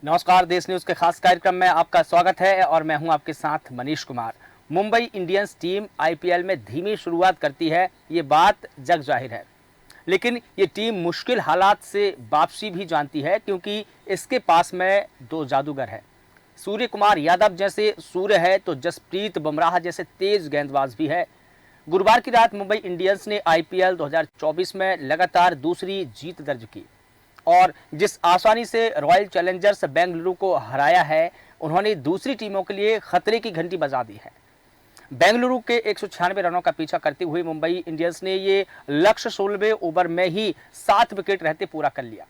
नमस्कार, देश न्यूज के खास कार्यक्रम में आपका स्वागत है और मैं हूं आपके साथ Manish Kumar. Mumbai Indians team IPL में धीमी शुरुआत करती है, ये बात जग जाहिर है। लेकिन ये टीम मुश्किल हालात से वापसी भी जानती है, क्योंकि इसके पास में दो जादूगर है। सूर्य कुमार यादव जैसे सूर्य है तो जसप्रीत बुमराह जैसे तेज गेंदबाज भी है। गुरुवार की रात मुंबई इंडियंस ने आईपीएल 2024 में लगातार दूसरी जीत दर्ज की और जिस आसानी से रॉयल चैलेंजर्स बेंगलुरु को हराया है, उन्होंने दूसरी टीमों के लिए खतरे की घंटी बजा दी है। बेंगलुरु के 196 रनों का पीछा करती हुई मुंबई इंडियंस ने ये लक्ष्य 16वें ओवर में ही 7 विकेट रहते पूरा कर लिया।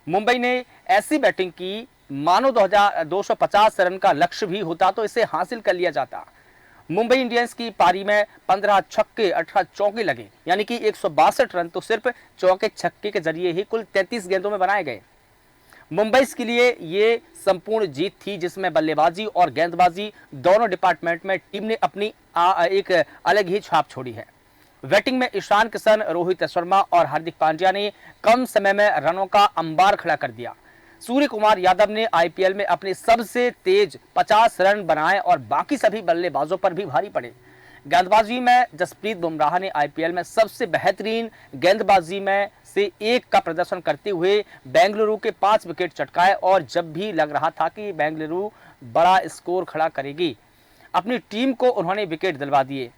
मुंबई ने ऐसी बैटिंग की मानो 250 रन का लक्ष्य भी होता तो इसे हासिल कर लिया जाता। मुंबई इंडियंस की पारी में 15 छक्के 18 चौके लगे, यानी कि 162 रन तो सिर्फ चौके छक्के के जरिए ही कुल 33 गेंदों में बनाए गए। मुंबई के लिए ये संपूर्ण जीत थी, जिसमें बल्लेबाजी और गेंदबाजी दोनों डिपार्टमेंट में टीम ने अपनी एक अलग ही छाप छोड़ी है। बैटिंग में ईशान किशन, रोहित शर्मा और हार्दिक पांड्या ने कम समय में रनों का अंबार खड़ा कर दिया। सूर्य कुमार यादव ने आईपीएल में अपने सबसे तेज 50 रन बनाए और बाकी सभी बल्लेबाजों पर भी भारी पड़े। गेंदबाजी में जसप्रीत बुमराह ने आईपीएल में सबसे बेहतरीन गेंदबाजी में से एक का प्रदर्शन करते हुए बेंगलुरु के 5 विकेट चटकाए और जब भी लग रहा था कि बेंगलुरु बड़ा स्कोर खड़ा करेगी, अपनी टीम को उन्होंने विकेट दिलवा दिए।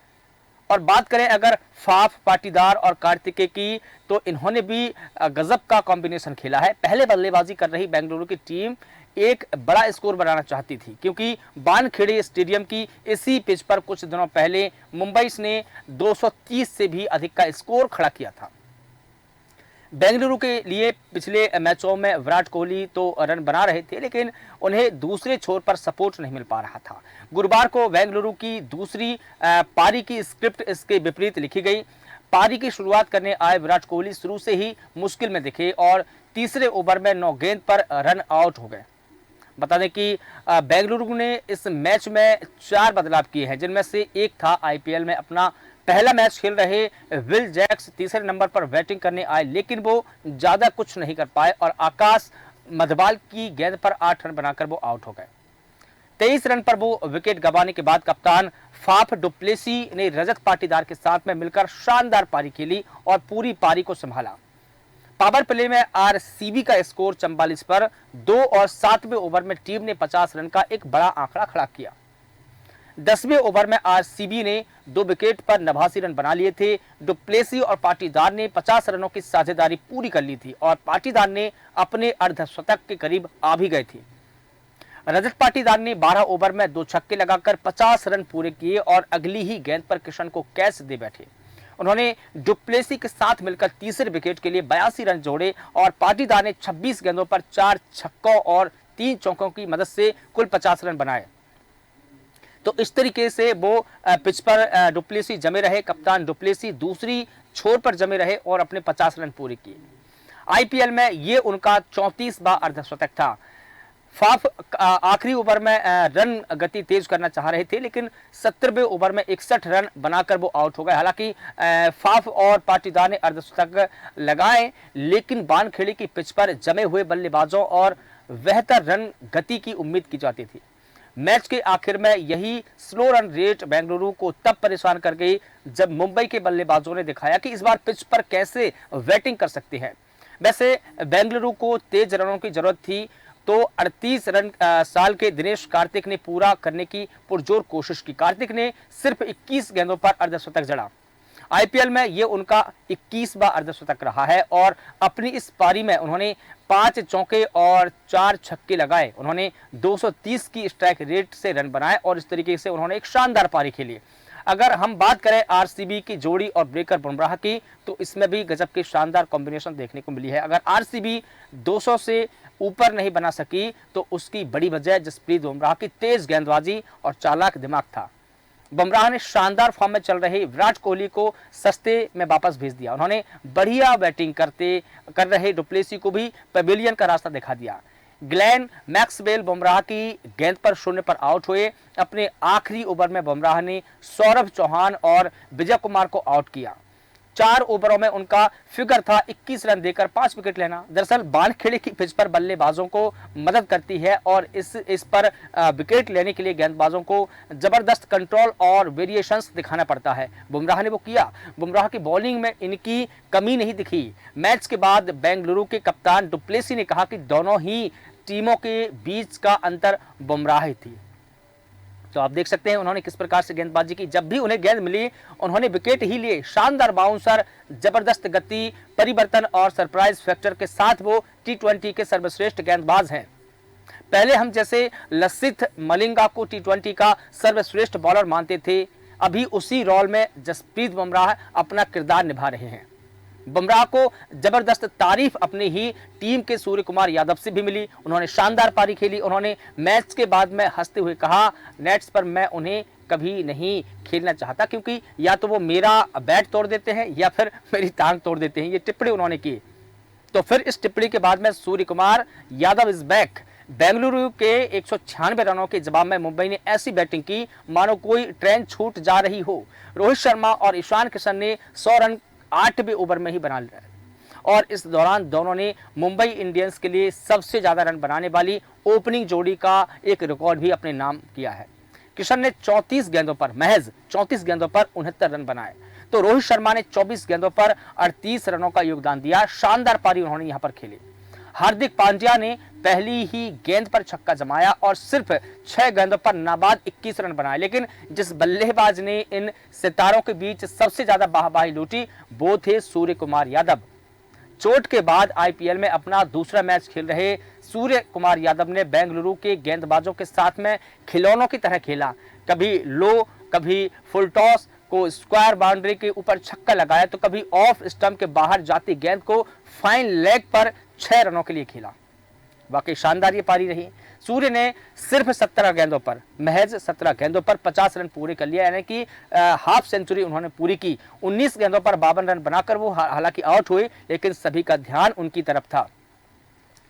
और बात करें अगर फाफ, पाटीदार और कार्तिकेय की, तो इन्होंने भी गजब का कॉम्बिनेशन खेला है। पहले बल्लेबाजी कर रही बेंगलुरु की टीम एक बड़ा स्कोर बनाना चाहती थी, क्योंकि वानखेड़े स्टेडियम की इसी पिच पर कुछ दिनों पहले मुंबई ने 230 से भी अधिक का स्कोर खड़ा किया था। बेंगलुरु के लिए पिछले मैचों में विराट कोहली तो रन बना रहे थे, लेकिन उन्हें दूसरे छोर पर सपोर्ट नहीं मिल पा रहा था। गुरुवार को बेंगलुरु की दूसरी पारी की स्क्रिप्ट इसके विपरीत लिखी गई। पारी की शुरुआत करने आए विराट कोहली शुरू से ही मुश्किल में दिखे और तीसरे ओवर में 9 गेंद पर रन आउट हो गए। बता दें कि बेंगलुरु ने इस मैच में 4 बदलाव किए हैं, जिनमें से एक था आईपीएल में अपना पहला मैच खेल रहे विल जैक्स तीसरे नंबर पर बैटिंग करने आए, लेकिन वो ज्यादा कुछ नहीं कर पाए और आकाश मधवाल की गेंद पर 8 रन बनाकर वो आउट हो गए। 23 रन पर वो विकेट गंवाने के बाद कप्तान फाफ डुप्लेसी ने रजत पाटीदार के साथ में मिलकर शानदार पारी खेली और पूरी पारी को संभाला। पावर प्ले में आरसीबी का स्कोर 44 पर 2 और 7वें ओवर में टीम ने 50 रन का एक बड़ा आंकड़ा खड़ा किया। 10वें ओवर में आरसीबी ने 2 विकेट पर 89 रन बना लिए थे। डुप्लेसी और पाटीदार ने 50 रनों की साझेदारी पूरी कर ली थी और पाटीदार ने अपने अर्धशतक के करीब आ भी गए थे। रजत पाटीदार ने 12 ओवर में 2 छक्के लगाकर 50 रन पूरे किए और अगली ही गेंद पर किशन को कैच दे बैठे। उन्होंने डुप्लेसी के साथ मिलकर तीसरे विकेट के लिए 82 रन जोड़े और पाटीदार ने 26 गेंदों पर 4 छक्कों और 3 चौकों की मदद से कुल 50 रन बनाए। तो इस तरीके से वो पिच पर डुप्लेसी जमे रहे। कप्तान डुप्लेसी दूसरी छोर पर जमे रहे और अपने 50 रन पूरे किए। आईपीएल में ये उनका 34वां अर्धशतक था। फाफ आखिरी ओवर में रन गति तेज करना चाह रहे थे, लेकिन 70वें ओवर में 61 रन बनाकर वो आउट हो गए। हालांकि फाफ और पाटीदार ने अर्धशतक लगाए, लेकिन वानखेड़े की पिच पर जमे हुए बल्लेबाजों और बेहतर रन गति की उम्मीद की जाती थी। मैच के आखिर में यही स्लो रन रेट बेंगलुरु को तब परेशान कर गई जब मुंबई के बल्लेबाजों ने दिखाया कि इस बार पिच पर कैसे बैटिंग कर सकते हैं। वैसे बेंगलुरु को तेज रनों की जरूरत थी, तो 38 रन साल के दिनेश कार्तिक ने पूरा करने की पुरजोर कोशिश की। कार्तिक ने सिर्फ 21 गेंदों पर अर्धशतक जड़ा। आईपीएल में ये उनका 21वां अर्धशतक रहा है और अपनी इस पारी में उन्होंने 5 चौके और 4 छक्के लगाए। उन्होंने 230 की स्ट्राइक रेट से रन बनाए और इस तरीके से उन्होंने एक शानदार पारी खेली। अगर हम बात करें आरसीबी की जोड़ी और ब्रेकर बुमराह की, तो इसमें भी गजब की शानदार कॉम्बिनेशन देखने को मिली है। अगर आरसीबी 200 से ऊपर नहीं बना सकी, तो उसकी बड़ी वजह जसप्रीत बुमराह की तेज गेंदबाजी और चालाक दिमाग था। बुमराह ने शानदार फॉर्म में चल रहे विराट कोहली को सस्ते में वापस भेज दिया। उन्होंने बढ़िया बैटिंग कर रहे डुप्लेसी को भी पवेलियन का रास्ता दिखा दिया। ग्लेन मैक्सवेल बुमराह की गेंद पर 0 पर आउट हुए। अपने आखिरी ओवर में बुमराह ने सौरभ चौहान और विजय कुमार को आउट किया। 4 ओवरों में उनका फिगर था 21 रन देकर 5 विकेट लेना। दरअसल बानखेड़े की पिच पर बल्लेबाजों को मदद करती है और इस पर विकेट लेने के लिए गेंदबाजों को जबरदस्त कंट्रोल और वेरिएशंस दिखाना पड़ता है। बुमराह ने वो किया। बुमराह की बॉलिंग में इनकी कमी नहीं दिखी। मैच के बाद बेंगलुरु के कप्तान डुप्लेसी ने कहा कि दोनों ही टीमों के बीच का अंतर बुमराह थी। तो आप देख सकते हैं उन्होंने किस प्रकार से गेंदबाजी की। जब भी उन्हें गेंद मिली उन्होंने विकेट ही लिए। शानदार बाउंसर, जबरदस्त गति, परिवर्तन और सरप्राइज फैक्टर के साथ वो टी20 के सर्वश्रेष्ठ गेंदबाज हैं। पहले हम जैसे लसिथ मलिंगा को टी20 का सर्वश्रेष्ठ बॉलर मानते थे, अभी उसी रोल में जसप्रीत बुमराह अपना किरदार निभा रहे हैं। बुमराह को जबरदस्त तारीफ अपनी ही टीम के सूर्य कुमार यादव से भी मिली। उन्होंने शानदार पारी खेली। उन्होंने मैच के बाद में हंसते हुए कहा, नेट्स पर मैं उन्हें कभी नहीं खेलना चाहता क्योंकि या तो वो मेरा बैट तोड़ देते हैं या फिर मेरी टांग तोड़ देते हैं। ये टिप्पणी उन्होंने की। तो फिर इस टिप्पणी के बाद में सूर्य कुमार यादव इज बैक। बेंगलुरु के 196 रनों के जवाब में मुंबई ने ऐसी बैटिंग की मानो कोई ट्रेन छूट जा रही हो। रोहित शर्मा और ईशान किशन ने 100 रन 8वें ओवर में ही बना लिया और इस दौरान दोनों ने मुंबई इंडियंस के लिए सबसे ज्यादा रन बनाने वाली ओपनिंग जोड़ी का एक रिकॉर्ड भी अपने नाम किया है। किशन ने 34 गेंदों पर, महज 34 गेंदों पर 69 रन बनाए, तो रोहित शर्मा ने 24 गेंदों पर 38 रनों का योगदान दिया। शानदार पारी उन्होंने यहां पर खेली। हार्दिक पांड्या ने पहली ही गेंद पर छक्का जमाया और सिर्फ 6 गेंदों पर नाबाद 21 रन बनाए, लेकिन जिस बल्लेबाज ने इन सितारों के बीच सबसे ज्यादा वाहवाही लूटी वो थे सूर्य कुमार यादव। चोट के बाद आईपीएल में अपना दूसरा मैच खेल रहे सूर्य कुमार यादव ने बेंगलुरु के गेंदबाजों के साथ में खिलौनों की तरह खेला। कभी लो, कभी फुल टॉस को स्क्वायर बाउंड्री के ऊपर छक्का लगाया, तो कभी ऑफ स्टंप के बाहर जाती गेंद को फाइन लेग पर 6 रनों के लिए खेला। वाकई शानदार ये पारी रही। सूर्य ने सिर्फ 17 गेंदों पर, महज 17 गेंदों पर 50 रन पूरे कर लिया, यानी कि हाफ सेंचुरी उन्होंने पूरी की। 19 गेंदों पर 52 रन बनाकर वो हालांकि आउट हुए, लेकिन सभी का ध्यान उनकी तरफ था।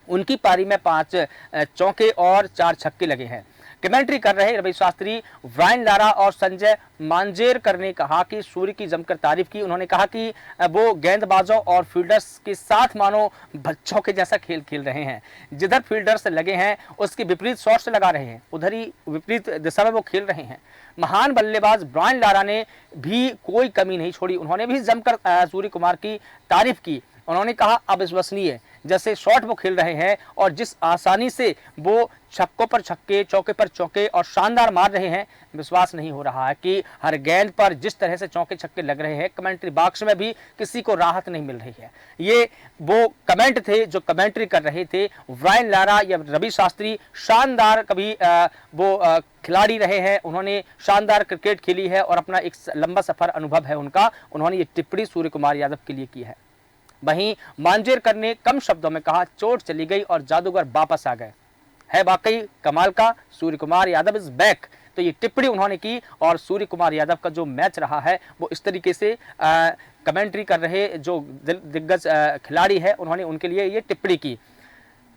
उनकी पारी में 5 चौके और 4 छक्के लगे हैं। कमेंट्री कर रहे रवि शास्त्री, ब्रायन लारा और संजय मांजरेकर ने कहा कि सूर्य की जमकर तारीफ की। उन्होंने कहा कि वो गेंदबाजों और फील्डर्स के साथ मानो बच्चों के जैसा खेल खेल रहे हैं। जिधर फील्डर्स लगे हैं उसके विपरीत शॉट्स लगा रहे हैं, उधर ही विपरीत दिशा में वो खेल रहे हैं। महान बल्लेबाज ब्रायन लारा ने भी कोई कमी नहीं छोड़ी। उन्होंने भी जमकर सूर्य कुमार की तारीफ की। उन्होंने कहा अविश्वसनीय जैसे शॉट वो खेल रहे हैं और जिस आसानी से वो छक्कों पर छक्के, चौके पर चौके और शानदार मार रहे हैं, विश्वास नहीं हो रहा है कि हर गेंद पर जिस तरह से चौके छक्के लग रहे हैं, कमेंट्री बॉक्स में भी किसी को राहत नहीं मिल रही है। ये वो कमेंट थे जो कमेंट्री कर रहे थे ब्रायन लारा या रवि शास्त्री। शानदार कभी वो खिलाड़ी रहे हैं, उन्होंने शानदार क्रिकेट खेली है और अपना एक लंबा सफर अनुभव है उनका। उन्होंने ये टिप्पणी सूर्य कुमार यादव के लिए की है। वहीं मांजरेकर ने कम शब्दों में कहा, चोट चली गई और जादूगर वापस आ गए। है वाकई कमाल का, सूर्य कुमार यादव इज बैक। तो ये टिप्पणी उन्होंने की और सूर्य कुमार यादव का जो मैच रहा है वो इस तरीके से कमेंट्री कर रहे जो दिग्गज खिलाड़ी है उन्होंने उनके लिए ये टिप्पणी की।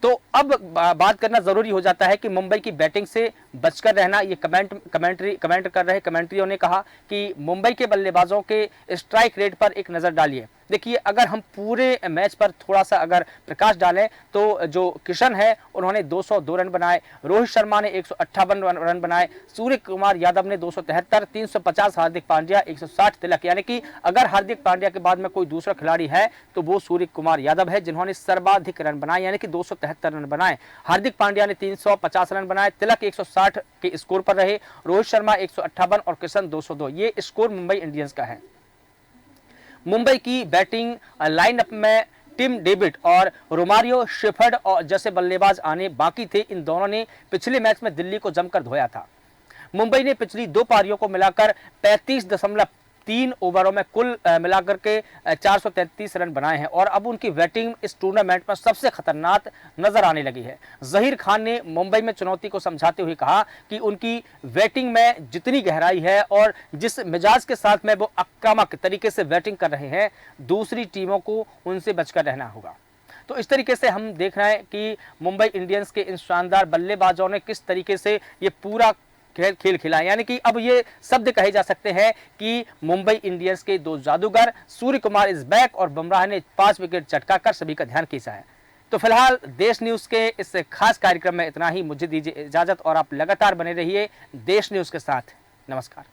तो अब बात करना जरूरी हो जाता है कि मुंबई की बैटिंग से बचकर रहना। ये कमेंट कर रहे कमेंट्रियों ने कहा कि मुंबई के बल्लेबाजों के स्ट्राइक रेट पर एक नजर डालिए। देखिए, अगर हम पूरे मैच पर थोड़ा सा अगर प्रकाश डालें तो जो किशन है उन्होंने 202 रन बनाए, रोहित शर्मा ने 158 रन बनाए, सूर्य कुमार यादव ने 273, 350 हार्दिक पांड्या, 160 तिलक। यानी कि अगर हार्दिक पांड्या के बाद में कोई दूसरा खिलाड़ी है तो वो सूर्य कुमार यादव है जिन्होंने सर्वाधिक रन बनाए, यानी कि 273 रन बनाए। हार्दिक पांड्या ने 350 रन बनाए, तिलक 160 के स्कोर पर रहे, रोहित शर्मा 158 और किशन 202। ये स्कोर मुंबई इंडियंस का है। मुंबई की बैटिंग लाइनअप में टिम डेविड और रोमारियो शेफर्ड और जैसे बल्लेबाज आने बाकी थे। इन दोनों ने पिछले मैच में दिल्ली को जमकर धोया था। मुंबई ने पिछली 2 पारियों को मिलाकर 35.3 ओवरों में कुल मिलाकर के 433 रन बनाए हैं और अब उनकी बैटिंग इस टूर्नामेंट में सबसे खतरनाक नजर आने लगी है। जहीर खान ने मुंबई में चुनौती को समझाते हुए कहा कि उनकी बैटिंग में जितनी गहराई है और जिस मिजाज के साथ में वो आक्रामक तरीके से बैटिंग कर रहे हैं, दूसरी टीमों को उनसे बचकर रहना होगा। तो इस तरीके से हम देख रहे हैं कि मुंबई इंडियंस के इन शानदार बल्लेबाजों ने किस तरीके से ये पूरा खेल खिलाए, यानी कि अब ये शब्द कहे जा सकते हैं कि मुंबई इंडियंस के दो जादूगर सूर्य कुमार इज बैक और बुमराह ने 5 विकेट चटकाकर सभी का ध्यान खींचा है। तो फिलहाल देश न्यूज़ के इस खास कार्यक्रम में इतना ही। मुझे दीजिए इजाजत और आप लगातार बने रहिए देश न्यूज़ के साथ। नमस्कार।